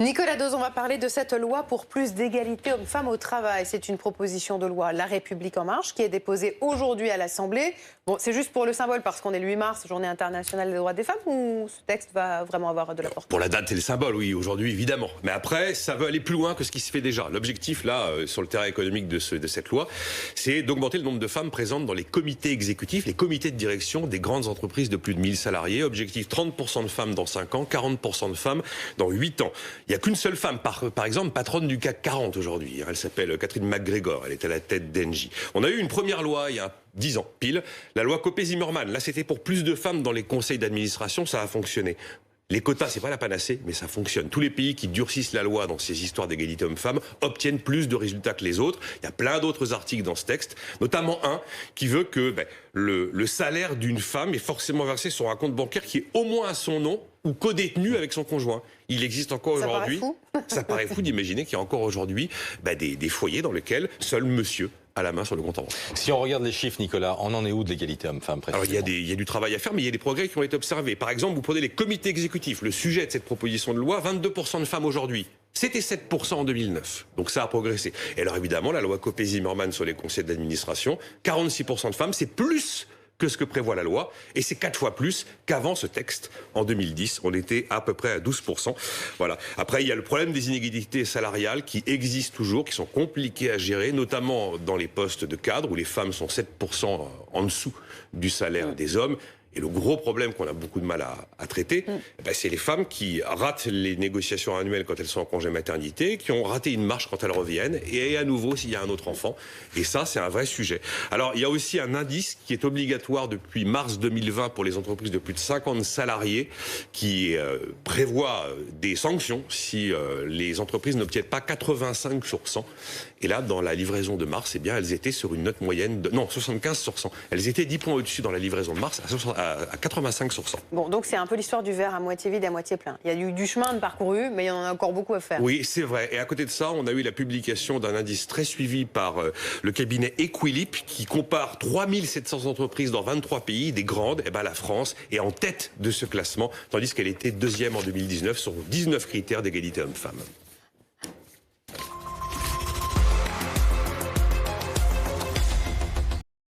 Nicolas Dose, on va parler de cette loi pour plus d'égalité hommes-femmes au travail. C'est une proposition de loi La République En Marche qui est déposée aujourd'hui à l'Assemblée. Bon, c'est juste pour le symbole parce qu'on est le 8 mars, journée internationale des droits des femmes, ou ce texte va vraiment avoir de la portée? Pour la date, c'est le symbole, oui, aujourd'hui, évidemment. Mais après, ça veut aller plus loin que ce qui se fait déjà. L'objectif, là, sur le terrain économique de cette loi, c'est d'augmenter le nombre de femmes présentes dans les comités exécutifs, les comités de direction des grandes entreprises de plus de 1000 salariés. Objectif, 30% de femmes dans 5 ans, 40% de femmes dans 8 ans. Il n'y a qu'une seule femme, par exemple, patronne du CAC 40 aujourd'hui. Elle s'appelle Catherine McGregor, elle est à la tête d'Engie. On a eu une première loi il y a 10 ans, pile, la loi Copé-Zimmermann. Là, c'était pour plus de femmes dans les conseils d'administration, ça a fonctionné. Les quotas, c'est pas la panacée, mais ça fonctionne. Tous les pays qui durcissent la loi dans ces histoires d'égalité homme-femme obtiennent plus de résultats que les autres. Il y a plein d'autres articles dans ce texte, notamment un qui veut que le salaire d'une femme est forcément versé sur un compte bancaire qui est au moins à son nom ou codétenu avec son conjoint. Il existe encore aujourd'hui. Ça paraît fou d'imaginer qu'il y a encore aujourd'hui des foyers dans lesquels seul monsieur a la main sur le compte en banque. Si on regarde les chiffres, Nicolas, on en est où de l'égalité homme-femme précisément? Alors il y a du travail à faire, mais il y a des progrès qui ont été observés. Par exemple, vous prenez les comités exécutifs. Le sujet de cette proposition de loi, 22% de femmes aujourd'hui. C'était 7% en 2009. Donc ça a progressé. Et alors évidemment, la loi Copé-Zimmermann sur les conseils d'administration, 46% de femmes, c'est plus que ce que prévoit la loi, et c'est 4 fois plus qu'avant ce texte. En 2010, on était à peu près à 12%. Voilà. Après, il y a le problème des inégalités salariales qui existent toujours, qui sont compliquées à gérer, notamment dans les postes de cadre, où les femmes sont 7% en dessous du salaire des hommes. Et le gros problème qu'on a beaucoup de mal à traiter, c'est les femmes qui ratent les négociations annuelles quand elles sont en congé maternité, qui ont raté une marche quand elles reviennent, et à nouveau s'il y a un autre enfant. Et ça, c'est un vrai sujet. Alors, il y a aussi un indice qui est obligatoire depuis mars 2020 pour les entreprises de plus de 50 salariés, qui prévoit des sanctions si les entreprises n'obtiennent pas 85 sur 100. Et là, dans la livraison de mars, elles étaient sur une note moyenne de 75 sur 100. Elles étaient 10 points au-dessus dans la livraison de mars, à 85 sur 100. Bon, donc c'est un peu l'histoire du verre à moitié vide et à moitié plein. Il y a eu du chemin de parcouru, mais il y en a encore beaucoup à faire. Oui, c'est vrai. Et à côté de ça, on a eu la publication d'un indice très suivi par le cabinet Equilip, qui compare 3700 entreprises dans 23 pays, des grandes. Et la France est en tête de ce classement, tandis qu'elle était deuxième en 2019 sur 19 critères d'égalité homme-femme.